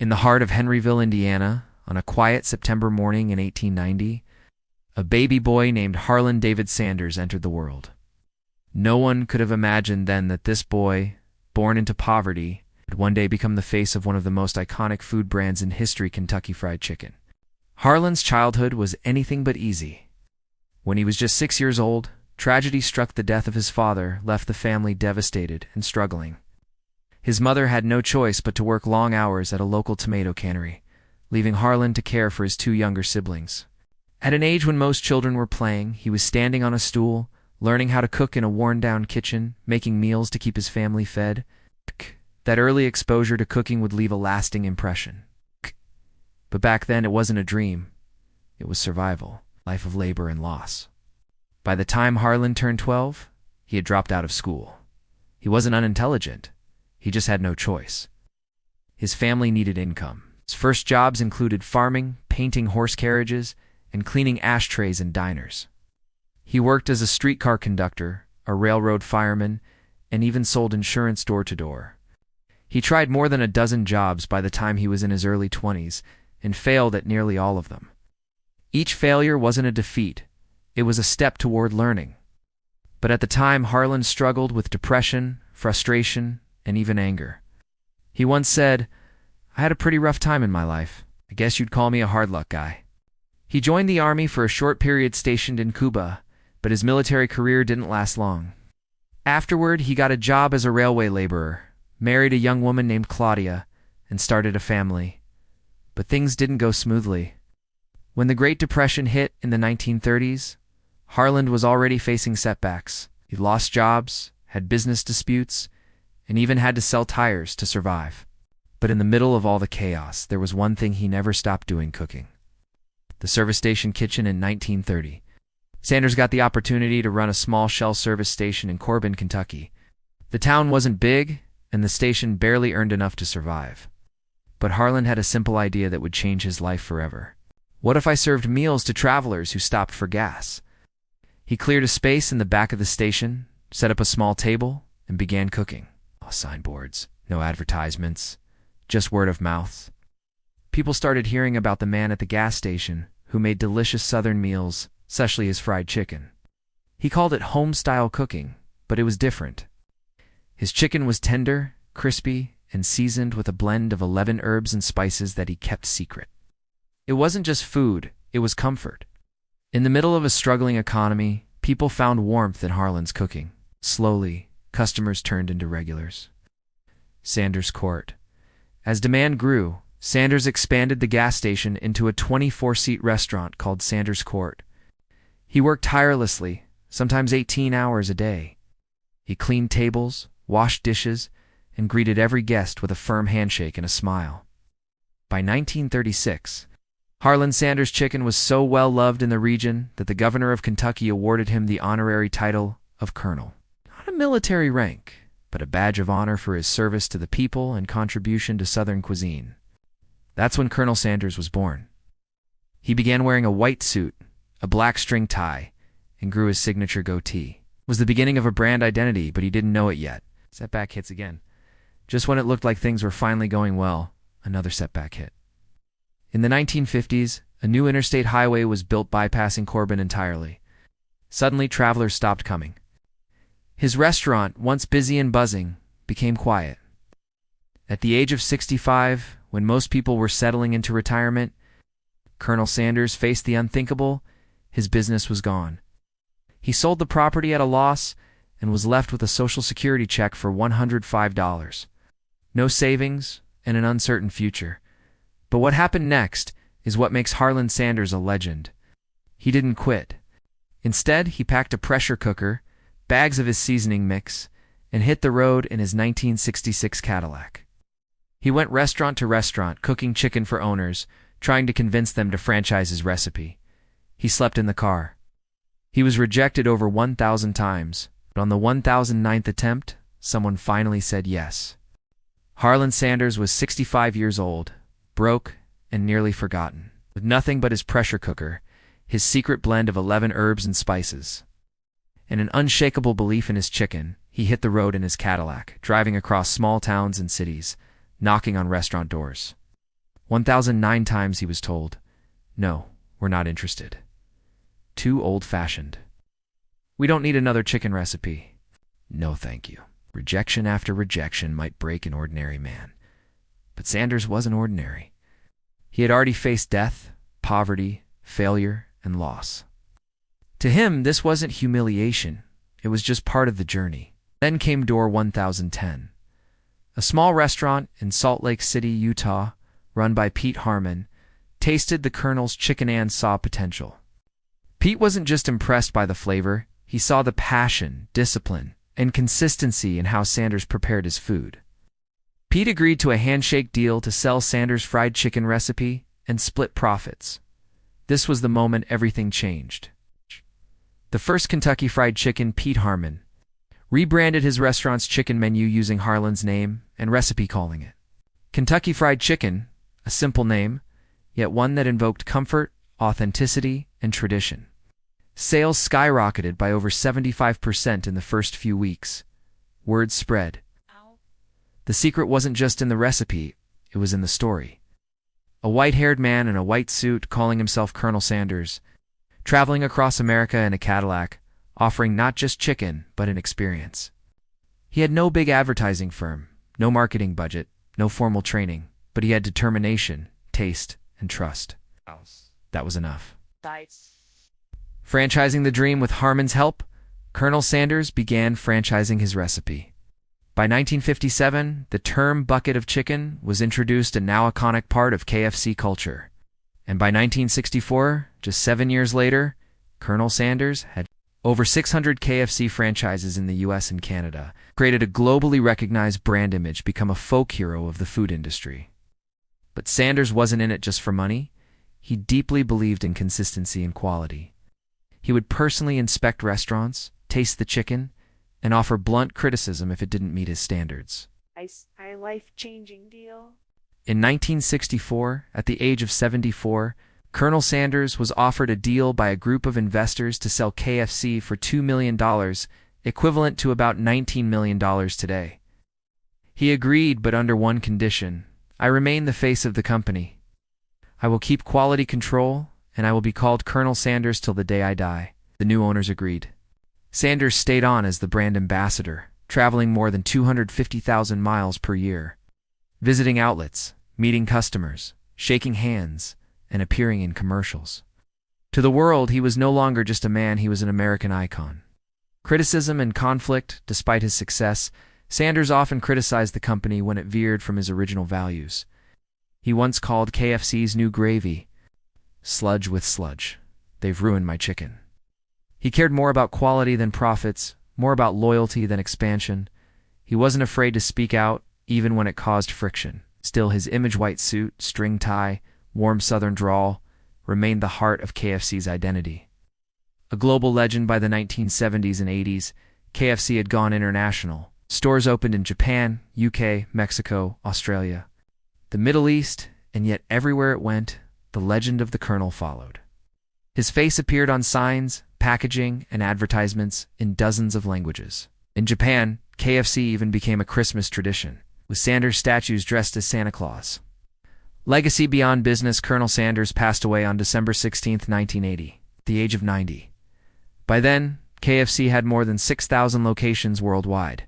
In the heart of Henryville, Indiana, on a quiet September morning in 1890, a baby boy named Harland David Sanders entered the world. No one could have imagined then that this boy, born into poverty, would one day become the face of one of the most iconic food brands in history, Kentucky Fried Chicken. Harland's childhood was anything but easy. When he was just 6 years old, tragedy struck. The death of his father left the family devastated and struggling. His mother had no choice but to work long hours at a local tomato cannery, leaving Harland to care for his 2 younger siblings. At an age when most children were playing, he was standing on a stool, learning how to cook in a worn-down kitchen, making meals to keep his family fed. That early exposure to cooking would leave a lasting impression. But back then, it wasn't a dream. It was survival, life of labor and loss. By the time Harland turned 12, he had dropped out of school. He wasn't unintelligent. He just had no choice. His family needed income. His first jobs included farming, painting horse carriages, and cleaning ashtrays in diners. He worked as a streetcar conductor, a railroad fireman, and even sold insurance door to door. He tried more than a dozen jobs by the time he was in his early 20s and failed at nearly all of them. Each failure wasn't a defeat. It was a step toward learning. But at the time, Harland struggled with depression, frustration, and even anger. He once said, "I had a pretty rough time in my life. I guess you'd call me a hard luck guy." He joined the army for a short period stationed in Cuba, but his military career didn't last long. Afterward, he got a job as a railway laborer, married a young woman named Claudia, and started a family. But things didn't go smoothly. When the Great Depression hit in the 1930s, Harland was already facing setbacks. He lost jobs, had business disputes, and even had to sell tires to survive. But in the middle of all the chaos, there was one thing he never stopped doing: cooking. The service station kitchen in 1930. Sanders got the opportunity to run a small shell service station in Corbin, Kentucky. The town wasn't big, and the station barely earned enough to survive. But Harland had a simple idea that would change his life forever. What if I served meals to travelers who stopped for gas? He cleared a space in the back of the station, set up a small table, and began cooking. No signboards, no advertisements, just word of mouth. People started hearing about the man at the gas station who made delicious southern meals, especially his fried chicken. He called it home-style cooking, but it was different. His chicken was tender, crispy, and seasoned with a blend of 11 herbs and spices that he kept secret. It wasn't just food, it was comfort. In the middle of a struggling economy, people found warmth in Harland's cooking. Slowly, customers turned into regulars. Sanders Court. As demand grew, Sanders expanded the gas station into a 24-seat restaurant called Sanders Court. He worked tirelessly, sometimes 18 hours a day. He cleaned tables, washed dishes, and greeted every guest with a firm handshake and a smile. By 1936, Harland Sanders chicken was so well loved in the region that the governor of Kentucky awarded him the honorary title of colonel. Not a military rank, but a badge of honor for his service to the people and contribution to Southern cuisine. That's when Colonel Sanders was born. He began wearing a white suit, a black string tie, and grew his signature goatee. It was the beginning of a brand identity, but he didn't know it yet. Setback hits again. Just when it looked like things were finally going well, another setback hit. In the 1950s, a new interstate highway was built bypassing Corbin entirely. Suddenly, travelers stopped coming. His restaurant, once busy and buzzing, became quiet. At the age of 65, when most people were settling into retirement, Colonel Sanders faced the unthinkable. His business was gone. He sold the property at a loss and was left with a Social Security check for $105. No savings and an uncertain future. But what happened next is what makes Harland Sanders a legend. He didn't quit. Instead, he packed a pressure cooker, bags of his seasoning mix, and hit the road in his 1966 Cadillac. He went restaurant to restaurant, cooking chicken for owners, trying to convince them to franchise his recipe. He slept in the car. He was rejected over 1,000 times, but on the 1,009th attempt, someone finally said yes. Harland Sanders was 65 years old, broke and nearly forgotten, with nothing but his pressure cooker, his secret blend of 11 herbs and spices, and an unshakable belief in his chicken. He hit the road in his Cadillac, driving across small towns and cities, knocking on restaurant doors. 1,009 times he was told, "No, we're not interested. Too old-fashioned. We don't need another chicken recipe. No, thank you." Rejection after rejection might break an ordinary man. But Sanders wasn't ordinary. He had already faced death, poverty, failure, and loss. To him, this wasn't humiliation. It was just part of the journey. Then came door 1010. A small restaurant in Salt Lake City, Utah, run by Pete Harmon, tasted the Colonel's chicken and saw potential. Pete wasn't just impressed by the flavor, he saw the passion, discipline, and consistency in how Sanders prepared his food. Pete agreed to a handshake deal to sell Sanders' fried chicken recipe and split profits. This was the moment everything changed. The first Kentucky Fried Chicken, Pete Harmon, rebranded his restaurant's chicken menu using Harland's name and recipe, calling it Kentucky Fried Chicken, a simple name, yet one that invoked comfort, authenticity, and tradition. Sales skyrocketed by over 75% in the first few weeks. Word spread. The secret wasn't just in the recipe, it was in the story. A white-haired man in a white suit calling himself Colonel Sanders, traveling across America in a Cadillac, offering not just chicken, but an experience. He had no big advertising firm, no marketing budget, no formal training, but he had determination, taste, and trust. That was enough. Franchising the dream with Harmon's help, Colonel Sanders began franchising his recipe. By 1957, the term bucket of chicken was introduced, a now iconic part of KFC culture. And by 1964, just 7 years later, Colonel Sanders had over 600 KFC franchises in the US and Canada, created a globally recognized brand image, become a folk hero of the food industry. But Sanders wasn't in it just for money. He deeply believed in consistency and quality. He would personally inspect restaurants, taste the chicken, and offer blunt criticism if it didn't meet his standards. A life-changing deal. In 1964, at the age of 74, Colonel Sanders was offered a deal by a group of investors to sell KFC for $2 million, equivalent to about $19 million today. He agreed, but under one condition: I remain the face of the company. I will keep quality control, and I will be called Colonel Sanders till the day I die. The new owners agreed. Sanders stayed on as the brand ambassador, traveling more than 250,000 miles per year, visiting outlets, meeting customers, shaking hands, and appearing in commercials. To the world, he was no longer just a man, he was an American icon. Criticism and conflict, despite his success, Sanders often criticized the company when it veered from his original values. He once called KFC's new gravy sludge with sludge. They've ruined my chicken. He cared more about quality than profits, more about loyalty than expansion. He wasn't afraid to speak out, even when it caused friction. Still, his image white suit, string tie, warm southern drawl remained the heart of KFC's identity. A global legend by the 1970s and 80s, KFC had gone international. Stores opened in Japan, UK, Mexico, Australia, the Middle East, and yet everywhere it went, the legend of the Colonel followed. His face appeared on signs, packaging, and advertisements in dozens of languages. In Japan, KFC even became a Christmas tradition, with Sanders statues dressed as Santa Claus. Legacy beyond business, Colonel Sanders passed away on December 16, 1980, at the age of 90. By then, KFC had more than 6,000 locations worldwide.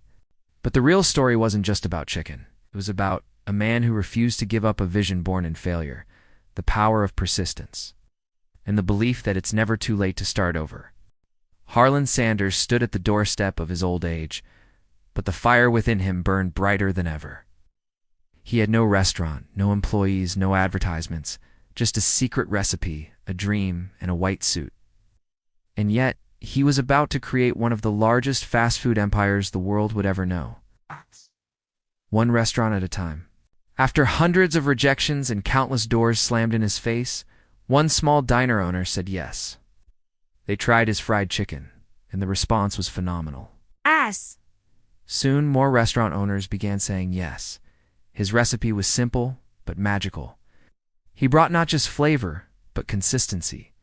But the real story wasn't just about chicken. It was about a man who refused to give up a vision born in failure, the power of persistence, and the belief that it's never too late to start over. Harland Sanders stood at the doorstep of his old age, but the fire within him burned brighter than ever. He had no restaurant, no employees, no advertisements, just a secret recipe, a dream, and a white suit. And yet, he was about to create one of the largest fast food empires the world would ever know. One restaurant at a time. After hundreds of rejections and countless doors slammed in his face, one small diner owner said yes. They tried his fried chicken, and the response was phenomenal. Soon, more restaurant owners began saying yes. His recipe was simple, but magical. He brought not just flavor, but consistency,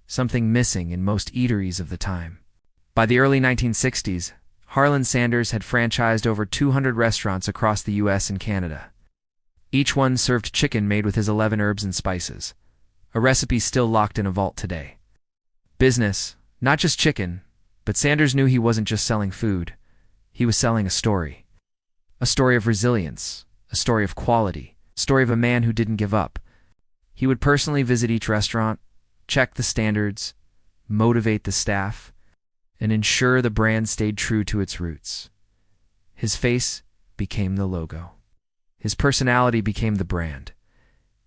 something missing in most eateries of the time. By the early 1960s, Harland Sanders had franchised over 200 restaurants across the US and Canada. Each one served chicken made with his 11 herbs and spices, a recipe still locked in a vault today. Business, not just chicken, but Sanders knew he wasn't just selling food. He was selling a story. A story of resilience, a story of quality, a story of a man who didn't give up. He would personally visit each restaurant, check the standards, motivate the staff, and ensure the brand stayed true to its roots. His face became the logo. His personality became the brand.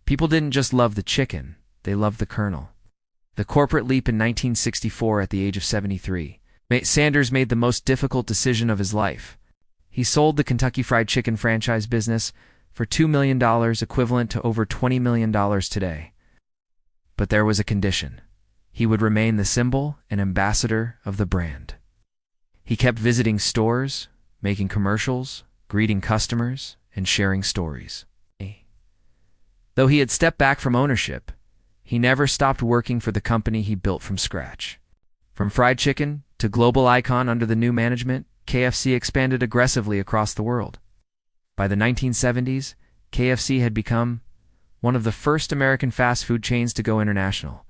People didn't just love the chicken, they loved the Colonel. The corporate leap in 1964 at the age of 73. Sanders made the most difficult decision of his life. He sold the Kentucky Fried Chicken franchise business for $2 million, equivalent to over $20 million today. But there was a condition. He would remain the symbol and ambassador of the brand. He kept visiting stores, making commercials, greeting customers, and sharing stories. Though he had stepped back from ownership, he never stopped working for the company he built from scratch. From fried chicken to global icon under the new management, KFC expanded aggressively across the world. By the 1970s, KFC had become one of the first American fast food chains to go international,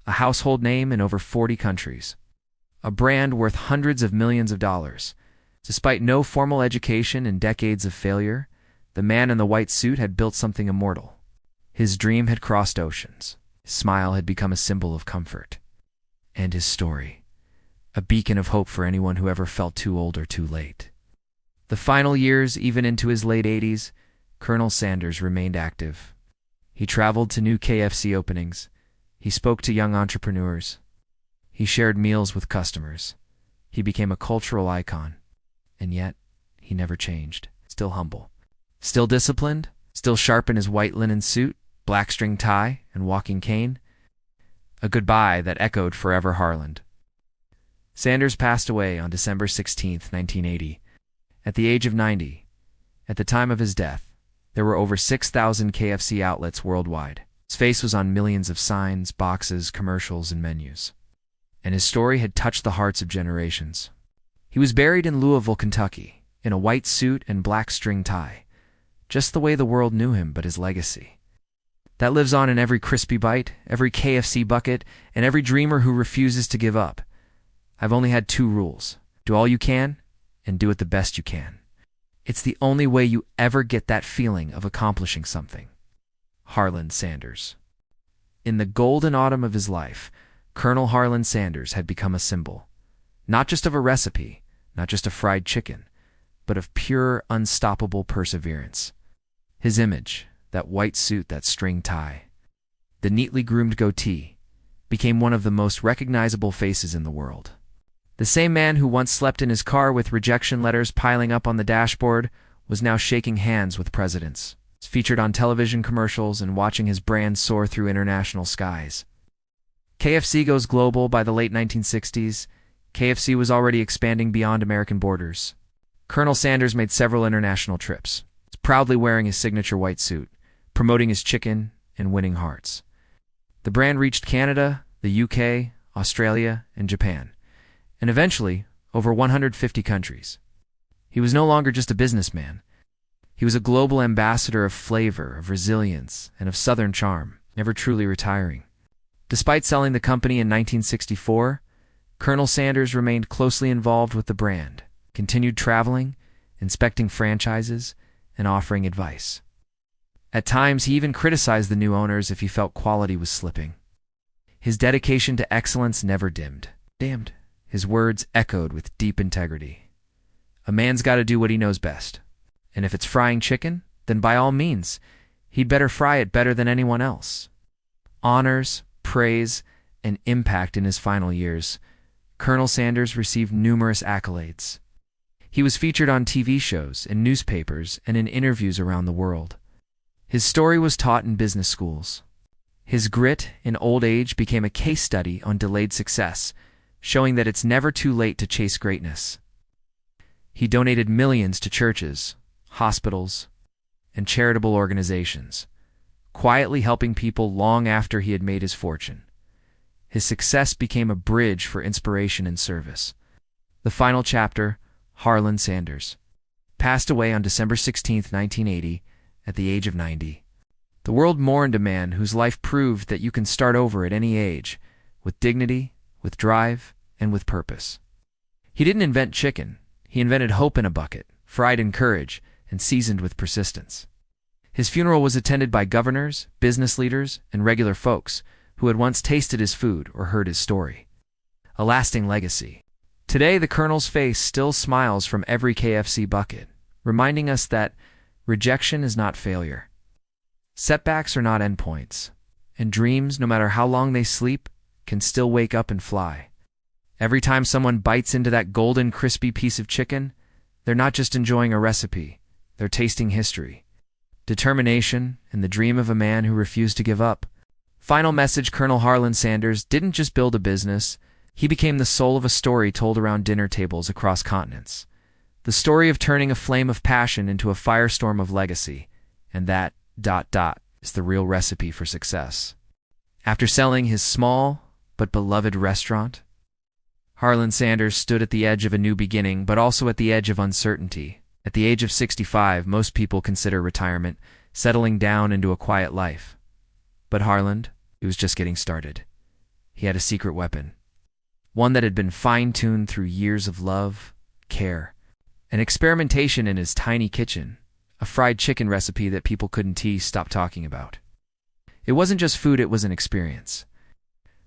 a household name in over 40 countries, a brand worth hundreds of millions of dollars. Despite no formal education and decades of failure, the man in the white suit had built something immortal. His dream had crossed oceans. His smile had become a symbol of comfort. And his story, a beacon of hope for anyone who ever felt too old or too late. The final years, even into his late 80s, Colonel Sanders remained active. He traveled to new KFC openings. He spoke to young entrepreneurs. He shared meals with customers. He became a cultural icon. And yet, he never changed. Still humble. Still disciplined. Still sharp in his white linen suit, black string tie, and walking cane. A goodbye that echoed forever Harland. Sanders passed away on December 16, 1980, at the age of 90. At the time of his death, there were over 6,000 KFC outlets worldwide. His face was on millions of signs, boxes, commercials, and menus. And his story had touched the hearts of generations. He was buried in Louisville, Kentucky, in a white suit and black string tie, just the way the world knew him, but his legacy. That lives on in every crispy bite, every KFC bucket, and every dreamer who refuses to give up. I've only had 2 rules. Do all you can, and do it the best you can. It's the only way you ever get that feeling of accomplishing something. Harland Sanders. In the golden autumn of his life, Colonel Harland Sanders had become a symbol, not just of a recipe, not just a fried chicken, but of pure, unstoppable perseverance. His image, that white suit, that string tie, the neatly groomed goatee, became one of the most recognizable faces in the world. The same man who once slept in his car with rejection letters piling up on the dashboard was now shaking hands with presidents, featured on television commercials, and watching his brand soar through international skies. KFC goes global. By the late 1960s, KFC was already expanding beyond American borders. Colonel Sanders made several international trips, proudly wearing his signature white suit, promoting his chicken and winning hearts. The brand reached Canada, the UK, Australia, and Japan, and eventually over 150 countries. He was no longer just a businessman. He was a global ambassador of flavor, of resilience, and of Southern charm, never truly retiring. Despite selling the company in 1964, Colonel Sanders remained closely involved with the brand, continued traveling, inspecting franchises, and offering advice. At times, he even criticized the new owners if he felt quality was slipping. His dedication to excellence never dimmed. His words echoed with deep integrity. A man's got to do what he knows best. And if it's frying chicken, then by all means, he'd better fry it better than anyone else. Honors, praise, and impact in his final years, Colonel Sanders received numerous accolades. He was featured on TV shows, in newspapers, and in interviews around the world. His story was taught in business schools. His grit in old age became a case study on delayed success, showing that it's never too late to chase greatness. He donated millions to churches, hospitals, and charitable organizations, quietly helping people long after he had made his fortune. His success became a bridge for inspiration and service. The final chapter, Harland Sanders, passed away on December 16, 1980, at the age of 90. The world mourned a man whose life proved that you can start over at any age, with dignity, with drive, and with purpose. He didn't invent chicken. He invented hope in a bucket, fried in courage, and seasoned with persistence. His funeral was attended by governors, business leaders, and regular folks who had once tasted his food or heard his story. A lasting legacy. Today, the Colonel's face still smiles from every KFC bucket, reminding us that rejection is not failure. Setbacks are not endpoints, and dreams, no matter how long they sleep, can still wake up and fly. Every time someone bites into that golden, crispy piece of chicken, they're not just enjoying a recipe, they're tasting history, determination, and the dream of a man who refused to give up. Final message: Colonel Harland Sanders didn't just build a business, he became the soul of a story told around dinner tables across continents. The story of turning a flame of passion into a firestorm of legacy, and that, is the real recipe for success. After selling his small but beloved restaurant, Harland Sanders stood at the edge of a new beginning, but also at the edge of uncertainty. At the age of 65, most people consider retirement, settling down into a quiet life. But Harland, he was just getting started. He had a secret weapon, one that had been fine-tuned through years of love, care, and experimentation in his tiny kitchen, a fried chicken recipe that people couldn't stop talking about. It wasn't just food, it was an experience.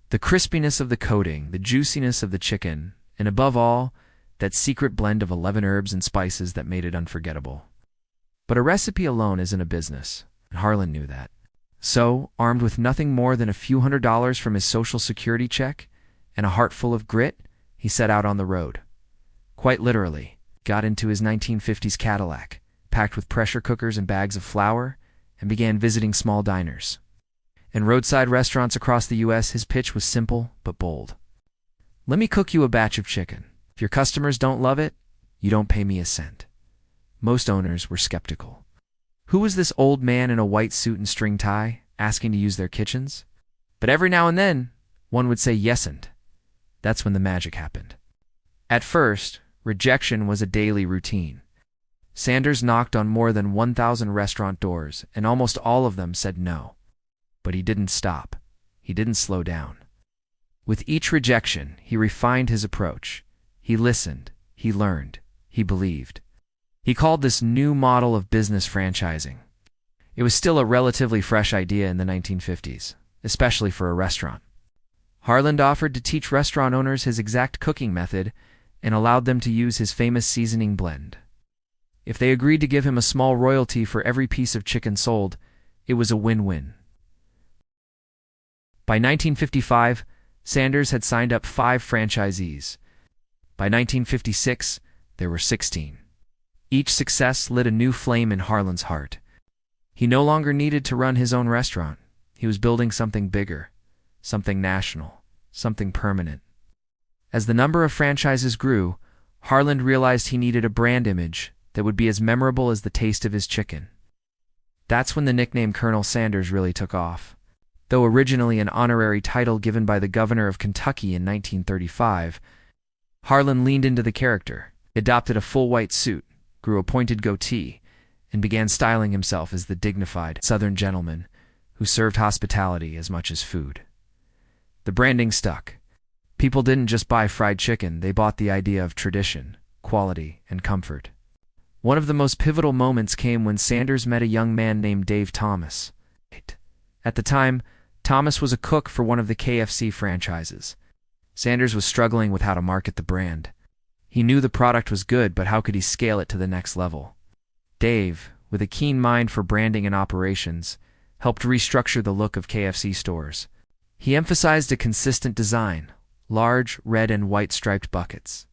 The crispiness of the coating, the juiciness of the chicken, and above all, that secret blend of 11 herbs and spices that made it unforgettable. But a recipe alone isn't a business, and Harland knew that. So, armed with nothing more than a few $100s from his Social Security check and a heart full of grit, he set out on the road. Quite literally, got into his 1950s Cadillac, packed with pressure cookers and bags of flour, and began visiting small diners. In roadside restaurants across the U.S., his pitch was simple but bold. Let me cook you a batch of chicken. If your customers don't love it, you don't pay me a cent. Most owners were skeptical. Who was this old man in a white suit and string tie asking to use their kitchens? But every now and then, one would say yes, and that's when the magic happened. At first, rejection was a daily routine. Sanders knocked on more than 1,000 restaurant doors, and almost all of them said no. But he didn't stop. He didn't slow down. With each rejection, he refined his approach. He listened. He learned. He believed. He called this new model of business franchising. It was still a relatively fresh idea in the 1950s, especially for a restaurant. Harland offered to teach restaurant owners his exact cooking method and allowed them to use his famous seasoning blend. If they agreed to give him a small royalty for every piece of chicken sold, it was a win-win. By 1955, Sanders had signed up 5 franchisees. By 1956, there were 16. Each success lit a new flame in Harland's heart. He no longer needed to run his own restaurant. He was building something bigger, something national, something permanent. As the number of franchises grew, Harland realized he needed a brand image that would be as memorable as the taste of his chicken. That's when the nickname Colonel Sanders really took off. Though originally an honorary title given by the governor of Kentucky in 1935, Harland leaned into the character, adopted a full white suit, grew a pointed goatee, and began styling himself as the dignified Southern gentleman who served hospitality as much as food. The branding stuck. People didn't just buy fried chicken, they bought the idea of tradition, quality, and comfort. One of the most pivotal moments came when Sanders met a young man named Dave Thomas. At the time, Thomas was a cook for one of the KFC franchises. Sanders was struggling with how to market the brand. He knew the product was good, but how could he scale it to the next level? Dave, with a keen mind for branding and operations, helped restructure the look of KFC stores. He emphasized a consistent design, large red and white striped buckets,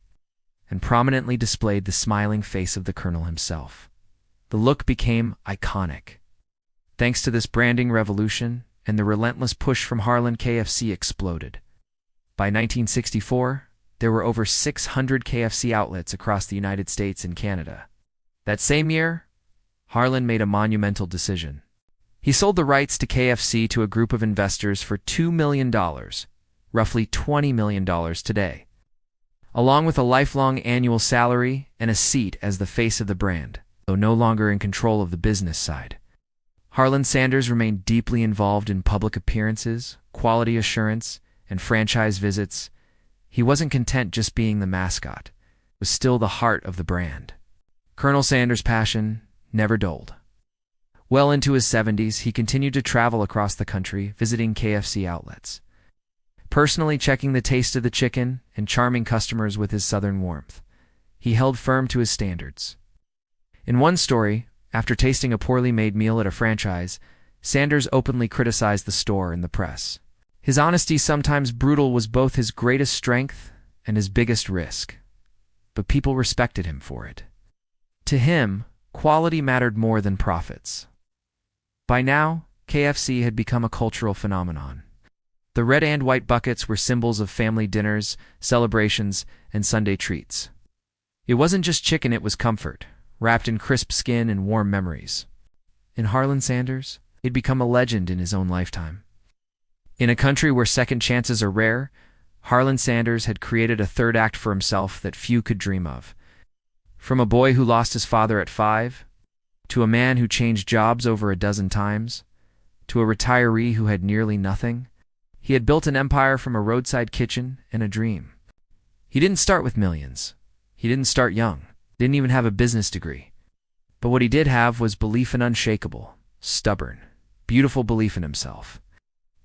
and prominently displayed the smiling face of the Colonel himself. The look became iconic. Thanks to this branding revolution and the relentless push from Harland, KFC exploded. By 1964, there were over 600 KFC outlets across the United States and Canada. That same year, Harland made a monumental decision. He sold the rights to KFC to a group of investors for $2 million, roughly $20 million today, along with a lifelong annual salary and a seat as the face of the brand, though no longer in control of the business side. Harland Sanders remained deeply involved in public appearances, quality assurance, and franchise visits. He wasn't content just being the mascot. It was still the heart of the brand. Colonel Sanders' passion never dulled. Well into his 70s, he continued to travel across the country, visiting KFC outlets, personally checking the taste of the chicken and charming customers with his southern warmth. He held firm to his standards. In one story, after tasting a poorly made meal at a franchise, Sanders openly criticized the store in the press. His honesty, sometimes brutal, was both his greatest strength and his biggest risk. But people respected him for it. To him, quality mattered more than profits. By now, KFC had become a cultural phenomenon. The red and white buckets were symbols of family dinners, celebrations, and Sunday treats. It wasn't just chicken, it was comfort, wrapped in crisp skin and warm memories. In Harland Sanders, he'd become a legend in his own lifetime. In a country where second chances are rare, Harland Sanders had created a third act for himself that few could dream of. From a boy who lost his father at 5, to a man who changed jobs over a dozen times, to a retiree who had nearly nothing, he had built an empire from a roadside kitchen and a dream. He didn't start with millions. He didn't start young. Didn't even have a business degree. But what he did have was belief in unshakable, stubborn, beautiful belief in himself.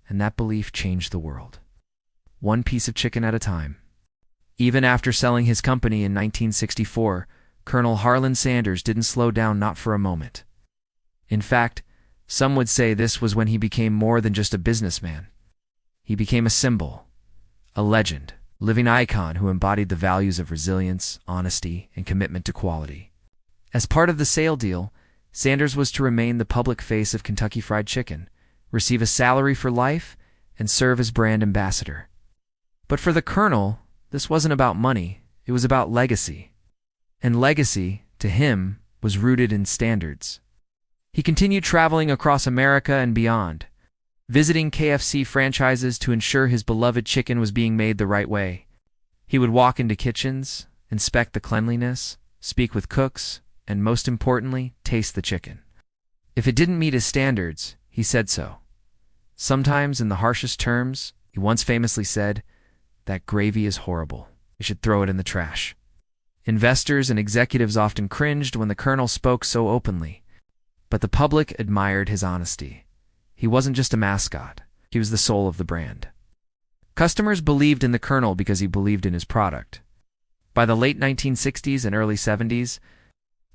And that belief changed the world. One piece of chicken at a time. Even after selling his company in 1964, Colonel Harland Sanders didn't slow down, not for a moment. In fact, some would say this was when he became more than just a businessman. He became a symbol, a legend, living icon who embodied the values of resilience, honesty, and commitment to quality. As part of the sale deal, Sanders was to remain the public face of Kentucky Fried Chicken, receive a salary for life, and serve as brand ambassador. But for the Colonel, this wasn't about money, it was about legacy. And legacy, to him, was rooted in standards. He continued traveling across America and beyond, visiting KFC franchises to ensure his beloved chicken was being made the right way. He would walk into kitchens, inspect the cleanliness, speak with cooks, and most importantly, taste the chicken. If it didn't meet his standards, he said so. Sometimes in the harshest terms, he once famously said, "That gravy is horrible. You should throw it in the trash." Investors and executives often cringed when the Colonel spoke so openly, but the public admired his honesty. He wasn't just a mascot, he was the soul of the brand. Customers believed in the Colonel because he believed in his product. By the late 1960s and early 70s,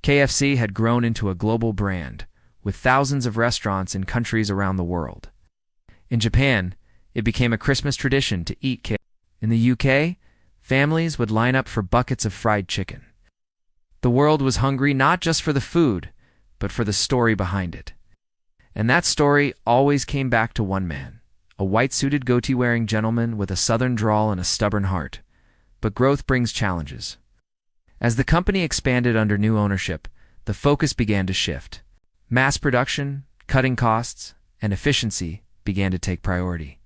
KFC had grown into a global brand, with thousands of restaurants in countries around the world. In Japan, it became a Christmas tradition to eat KFC. In the UK, families would line up for buckets of fried chicken. The world was hungry not just for the food, but for the story behind it. And that story always came back to one man, a white-suited goatee-wearing gentleman with a southern drawl and a stubborn heart. But growth brings challenges. As the company expanded under new ownership, the focus began to shift. Mass production, cutting costs, and efficiency began to take priority.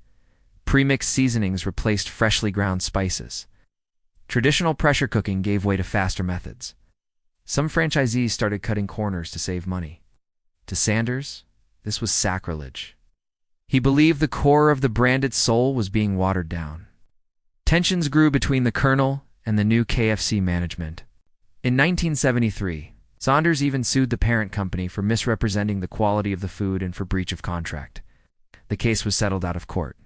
Pre-mixed seasonings replaced freshly ground spices. Traditional pressure cooking gave way to faster methods. Some franchisees started cutting corners to save money. To Sanders, this was sacrilege. He believed the core of the branded soul was being watered down. Tensions grew between the Colonel and the new KFC management. In 1973, Sanders even sued the parent company for misrepresenting the quality of the food and for breach of contract. The case was settled out of court.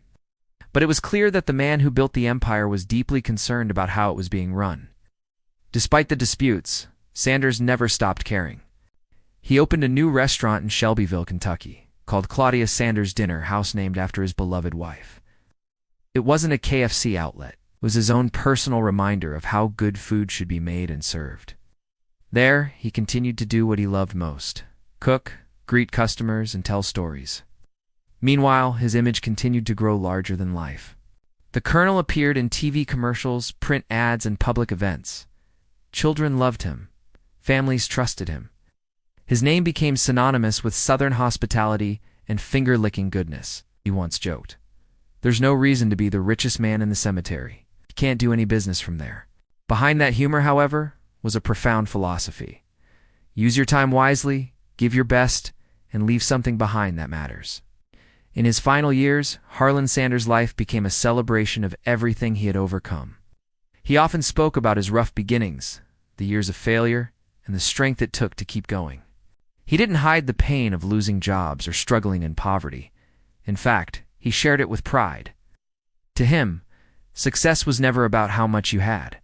But it was clear that the man who built the empire was deeply concerned about how it was being run. Despite the disputes, Sanders never stopped caring. He opened a new restaurant in Shelbyville, Kentucky, called Claudia Sanders Dinner House, named after his beloved wife. It wasn't a KFC outlet. It was his own personal reminder of how good food should be made and served. There, he continued to do what he loved most: cook, greet customers, and tell stories. Meanwhile, his image continued to grow larger than life. The Colonel appeared in TV commercials, print ads, and public events. Children loved him. Families trusted him. His name became synonymous with Southern hospitality and finger-licking goodness. He once joked, "There's no reason to be the richest man in the cemetery. You can't do any business from there." Behind that humor, however, was a profound philosophy. Use your time wisely, give your best, and leave something behind that matters. In his final years, Harland Sanders' life became a celebration of everything he had overcome. He often spoke about his rough beginnings, the years of failure, and the strength it took to keep going. He didn't hide the pain of losing jobs or struggling in poverty. In fact, he shared it with pride. To him, success was never about how much you had.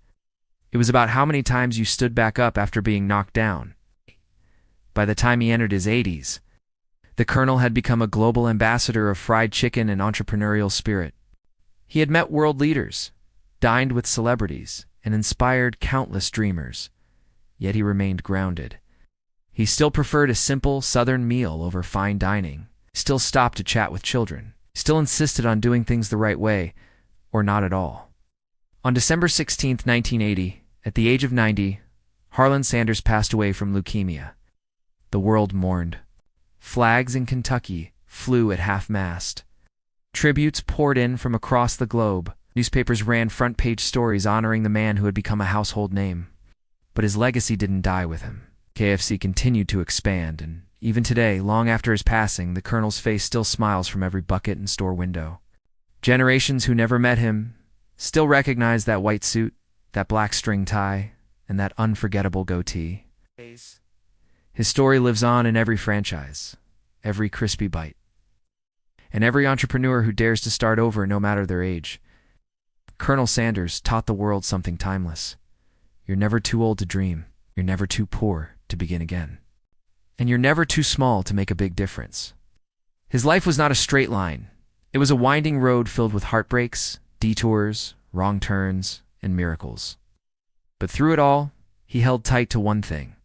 It was about how many times you stood back up after being knocked down. By the time he entered his 80s, the Colonel had become a global ambassador of fried chicken and entrepreneurial spirit. He had met world leaders, dined with celebrities, and inspired countless dreamers. Yet he remained grounded. He still preferred a simple Southern meal over fine dining, still stopped to chat with children, still insisted on doing things the right way, or not at all. On December 16, 1980, at the age of 90, Harland Sanders passed away from leukemia. The world mourned. Flags in Kentucky flew at half-mast. Tributes poured in from across the globe. Newspapers ran front-page stories honoring the man who had become a household name. But his legacy didn't die with him. KFC continued to expand, and even today, long after his passing, the Colonel's face still smiles from every bucket and store window. Generations who never met him still recognize that white suit, that black string tie, and that unforgettable goatee. His story lives on in every franchise, every crispy bite, and every entrepreneur who dares to start over no matter their age. Colonel Sanders taught the world something timeless. You're never too old to dream. You're never too poor to begin again. And you're never too small to make a big difference. His life was not a straight line. It was a winding road filled with heartbreaks, detours, wrong turns, and miracles. But through it all, he held tight to one thing: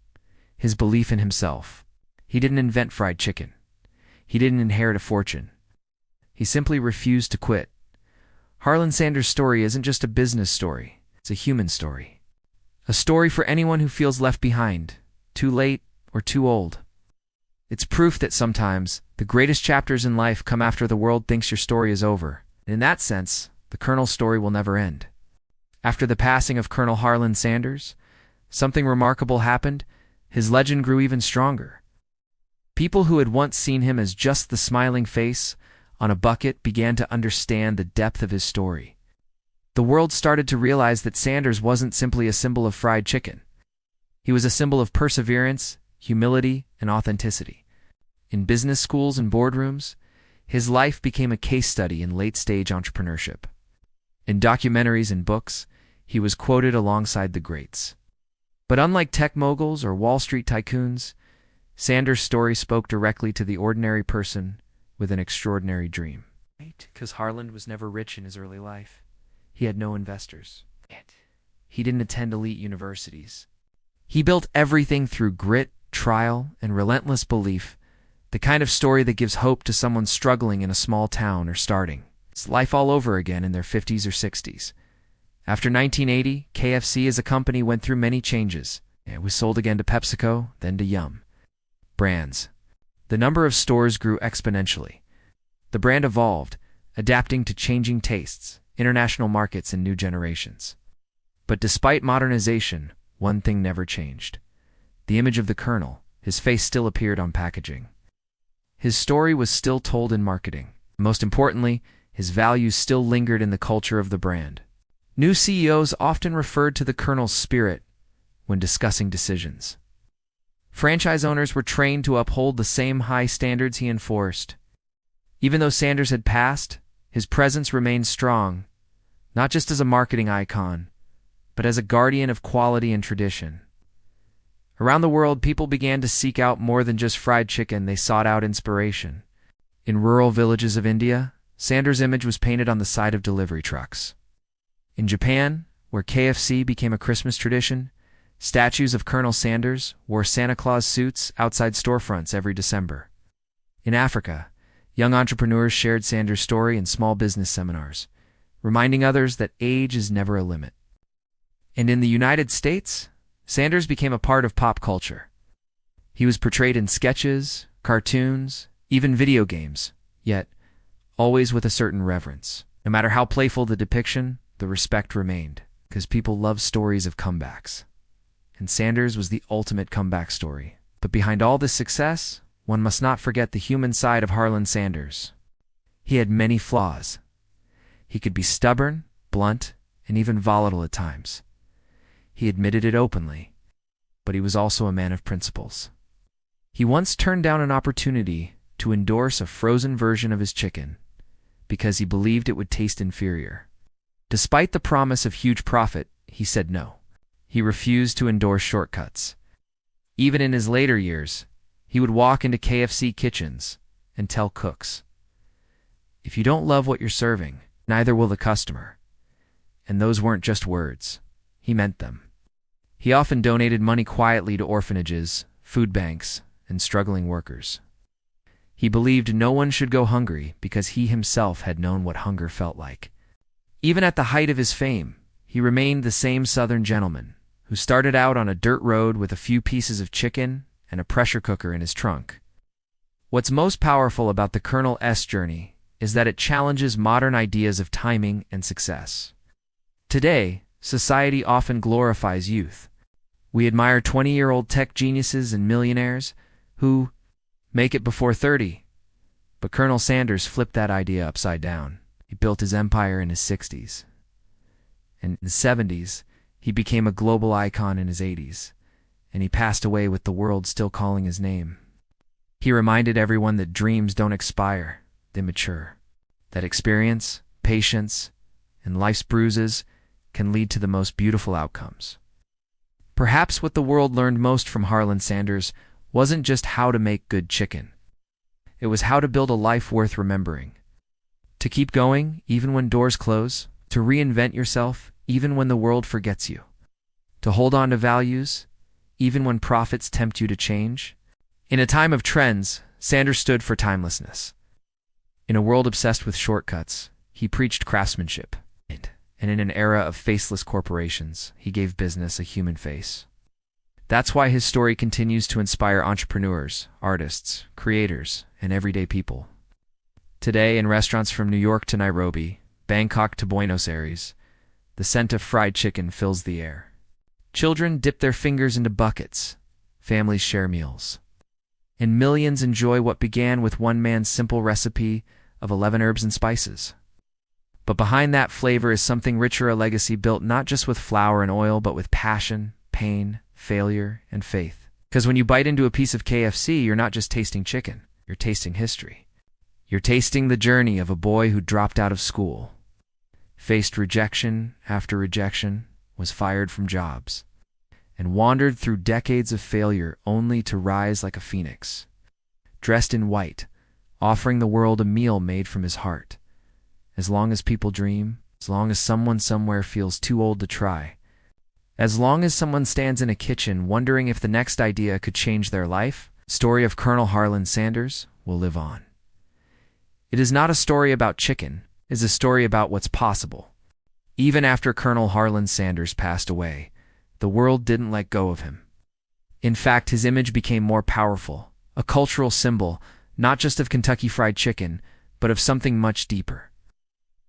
his belief in himself. He didn't invent fried chicken. He didn't inherit a fortune. He simply refused to quit. Harland Sanders' story isn't just a business story. It's a human story. A story for anyone who feels left behind, too late, or too old. It's proof that sometimes the greatest chapters in life come after the world thinks your story is over. In that sense, the Colonel's story will never end. After the passing of Colonel Harland Sanders, something remarkable happened. His legend grew even stronger. People who had once seen him as just the smiling face on a bucket began to understand the depth of his story. The world started to realize that Sanders wasn't simply a symbol of fried chicken. He was a symbol of perseverance, humility, and authenticity. In business schools and boardrooms, his life became a case study in late-stage entrepreneurship. In documentaries and books, he was quoted alongside the greats. But unlike tech moguls or Wall Street tycoons, Sanders' story spoke directly to the ordinary person with an extraordinary dream. Because Harland was never rich in his early life. He had no investors. He didn't attend elite universities. He built everything through grit, trial, and relentless belief, the kind of story that gives hope to someone struggling in a small town or starting. It's life all over again in their 50s or 60s. After 1980, KFC as a company went through many changes. It was sold again to PepsiCo, then to Yum Brands. The number of stores grew exponentially. The brand evolved, adapting to changing tastes, international markets, and new generations. But despite modernization, one thing never changed. The image of the Colonel. His face still appeared on packaging. His story was still told in marketing. Most importantly, his values still lingered in the culture of the brand. New CEOs often referred to the Colonel's spirit when discussing decisions. Franchise owners were trained to uphold the same high standards he enforced. Even though Sanders had passed, his presence remained strong, not just as a marketing icon, but as a guardian of quality and tradition. Around the world, people began to seek out more than just fried chicken. They sought out inspiration. In rural villages of India, Sanders' image was painted on the side of delivery trucks. In Japan, where KFC became a Christmas tradition, statues of Colonel Sanders wore Santa Claus suits outside storefronts every December. In Africa, young entrepreneurs shared Sanders' story in small business seminars, reminding others that age is never a limit. And in the United States, Sanders became a part of pop culture. He was portrayed in sketches, cartoons, even video games, yet always with a certain reverence. No matter how playful the depiction, the respect remained, because people love stories of comebacks. And Sanders was the ultimate comeback story. But behind all this success one must not forget the human side of Harland Sanders. He had many flaws. He could be stubborn, blunt, and even volatile at times. He admitted it openly, but he was also a man of principles. He once turned down an opportunity to endorse a frozen version of his chicken because he believed it would taste inferior. Despite the promise of huge profit, he said no. He refused to endorse shortcuts. Even in his later years, he would walk into KFC kitchens and tell cooks, "If you don't love what you're serving, neither will the customer." And those weren't just words. He meant them. He often donated money quietly to orphanages, food banks, and struggling workers. He believed no one should go hungry because he himself had known what hunger felt like. Even at the height of his fame, he remained the same Southern gentleman who started out on a dirt road with a few pieces of chicken and a pressure cooker in his trunk. What's most powerful about the Colonel S journey is that it challenges modern ideas of timing and success. Today, society often glorifies youth. We admire 20-year-old tech geniuses and millionaires who make it before 30. But Colonel Sanders flipped that idea upside down. He built his empire in his 60s. In the 70s, he became a global icon in his 80s, and he passed away with the world still calling his name. He reminded everyone that dreams don't expire, they mature. That experience, patience, and life's bruises can lead to the most beautiful outcomes. Perhaps what the world learned most from Harland Sanders wasn't just how to make good chicken. It was how to build a life worth remembering. To keep going even when doors close, to reinvent yourself even when the world forgets you, to hold on to values even when profits tempt you to change. In a time of trends, Sanders stood for timelessness. In a world obsessed with shortcuts, he preached craftsmanship. And in an era of faceless corporations, he gave business a human face. That's why his story continues to inspire entrepreneurs, artists, creators, and everyday people. Today, in restaurants from New York to Nairobi, Bangkok to Buenos Aires, the scent of fried chicken fills the air. Children dip their fingers into buckets, families share meals, and millions enjoy what began with one man's simple recipe of 11 herbs and spices. But behind that flavor is something richer, a legacy built not just with flour and oil, but with passion, pain, failure, and faith. Because when you bite into a piece of KFC, you're not just tasting chicken, you're tasting history. You're tasting the journey of a boy who dropped out of school, faced rejection after rejection, was fired from jobs, and wandered through decades of failure only to rise like a phoenix, dressed in white, offering the world a meal made from his heart. As long as people dream, as long as someone somewhere feels too old to try, as long as someone stands in a kitchen wondering if the next idea could change their life, the story of Colonel Harland Sanders will live on. It is not a story about chicken, it is a story about what's possible. Even after Colonel Harland Sanders passed away, the world didn't let go of him. In fact, his image became more powerful, a cultural symbol, not just of Kentucky Fried Chicken, but of something much deeper.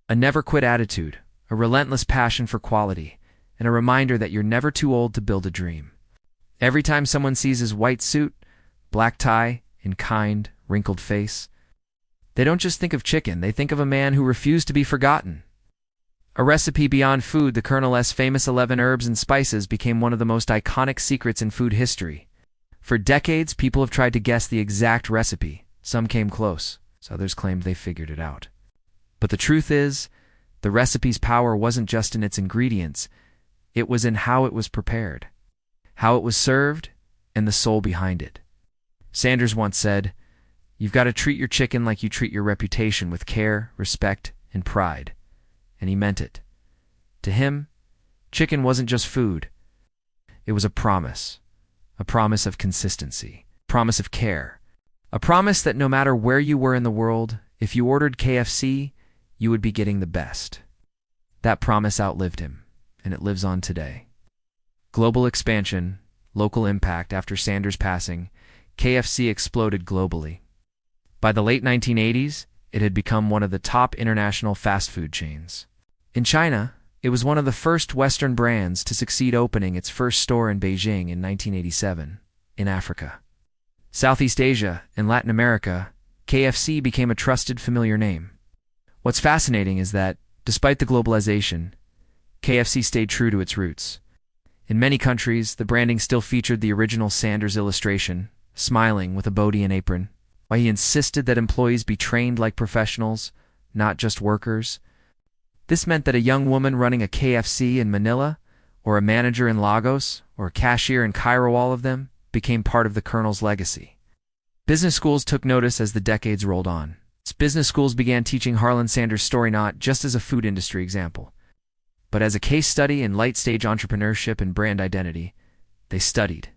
A never-quit attitude, a relentless passion for quality, and a reminder that you're never too old to build a dream. Every time someone sees his white suit, black tie, and kind, wrinkled face, they don't just think of chicken, they think of a man who refused to be forgotten. A recipe beyond food, the Colonel's famous 11 herbs and spices became one of the most iconic secrets in food history. For decades, people have tried to guess the exact recipe. Some came close, so others claimed they figured it out. But the truth is, the recipe's power wasn't just in its ingredients, it was in how it was prepared, how it was served, and the soul behind it. Sanders once said, "You've got to treat your chicken like you treat your reputation, with care, respect, and pride." And he meant it. To him, chicken wasn't just food. It was a promise of consistency, a promise of care, a promise that no matter where you were in the world, if you ordered KFC, you would be getting the best. That promise outlived him, and it lives on today. Global expansion, local impact. After Sanders' passing, KFC exploded globally. By the late 1980s, it had become one of the top international fast food chains. In China, it was one of the first Western brands to succeed, opening its first store in Beijing in 1987. In Africa, Southeast Asia and Latin America, KFC became a trusted, familiar name. What's fascinating is that, despite the globalization, KFC stayed true to its roots. In many countries, the branding still featured the original Sanders illustration, smiling with a Bodian apron, while he insisted that employees be trained like professionals, not just workers. This meant that a young woman running a KFC in Manila, or a manager in Lagos, or a cashier in Cairo, all of them, became part of the Colonel's legacy. Business schools took notice as the decades rolled on. Business schools began teaching Harland Sanders' story not just as a food industry example, but as a case study in late-stage entrepreneurship and brand identity. They studied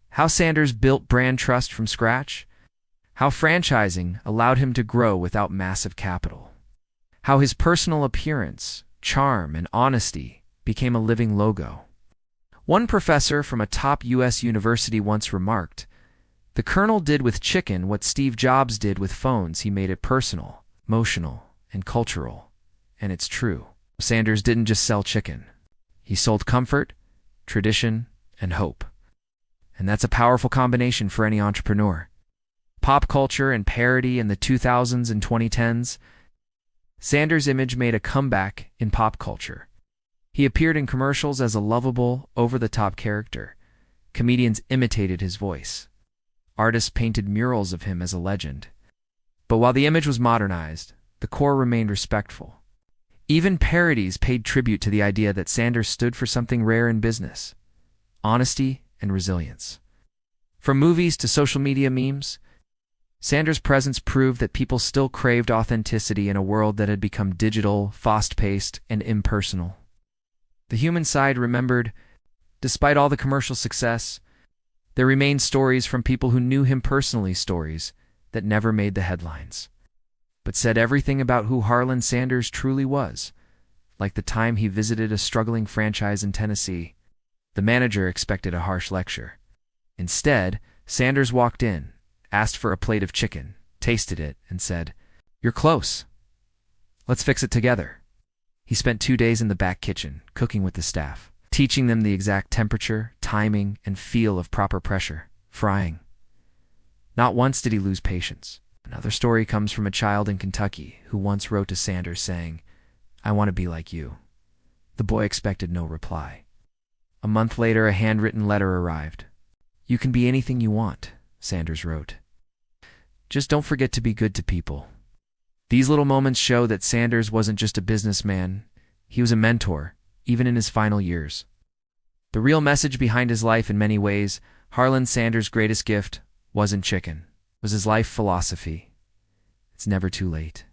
how Sanders built brand trust from scratch, how franchising allowed him to grow without massive capital, how his personal appearance, charm, and honesty became a living logo. One professor from a top U.S. university once remarked, "The Colonel did with chicken what Steve Jobs did with phones. He made it personal, emotional, and cultural." And it's true. Sanders didn't just sell chicken. He sold comfort, tradition, and hope. And that's a powerful combination for any entrepreneur. Pop culture and parody in the 2000s and 2010s, Sanders' image made a comeback in pop culture. He appeared in commercials as a lovable, over-the-top character. Comedians imitated his voice. Artists painted murals of him as a legend. But while the image was modernized, the core remained respectful. Even parodies paid tribute to the idea that Sanders stood for something rare in business: honesty and resilience. From movies to social media memes, Sanders' presence proved that people still craved authenticity in a world that had become digital, fast-paced, and impersonal. The human side remembered, despite all the commercial success, there remained stories from people who knew him personally, stories that never made the headlines, but said everything about who Harland Sanders truly was. Like the time he visited a struggling franchise in Tennessee, the manager expected a harsh lecture. Instead, Sanders walked in, asked for a plate of chicken, tasted it, and said, "You're close. Let's fix it together." He spent 2 days in the back kitchen, cooking with the staff, teaching them the exact temperature, timing, and feel of proper pressure, frying. Not once did he lose patience. Another story comes from a child in Kentucky who once wrote to Sanders saying, "I want to be like you." The boy expected no reply. A month later, a handwritten letter arrived. "You can be anything you want," Sanders wrote. "Just don't forget to be good to people." These little moments show that Sanders wasn't just a businessman, he was a mentor, even in his final years. The real message behind his life, in many ways, Harland Sanders' greatest gift, wasn't chicken. It was his life philosophy. It's never too late.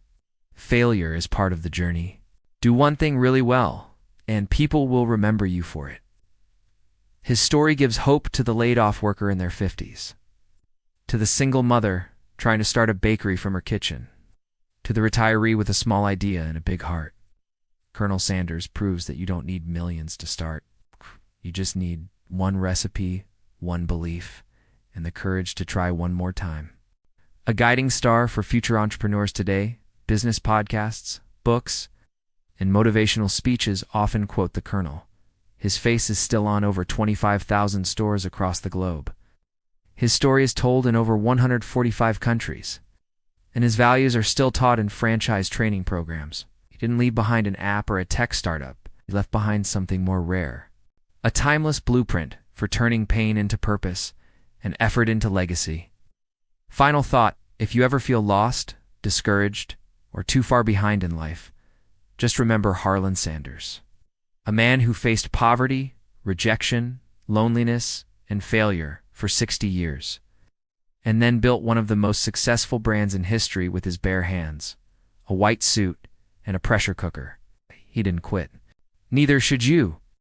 Failure is part of the journey. Do one thing really well, and people will remember you for it. His story gives hope to the laid-off worker in their 50s, to the single mother trying to start a bakery from her kitchen, to the retiree with a small idea and a big heart. Colonel Sanders proves that you don't need millions to start. You just need one recipe, one belief, and the courage to try one more time. A guiding star for future entrepreneurs today, business podcasts, books, and motivational speeches often quote the Colonel. His face is still on over 25,000 stores across the globe. His story is told in over 145 countries, and his values are still taught in franchise training programs. He didn't leave behind an app or a tech startup. He left behind something more rare. A timeless blueprint for turning pain into purpose and effort into legacy. Final thought: if you ever feel lost, discouraged, or too far behind in life, just remember Harland Sanders. A man who faced poverty, rejection, loneliness, and failure for 60 years, and then built one of the most successful brands in history with his bare hands, a white suit, and a pressure cooker. He didn't quit. Neither should you.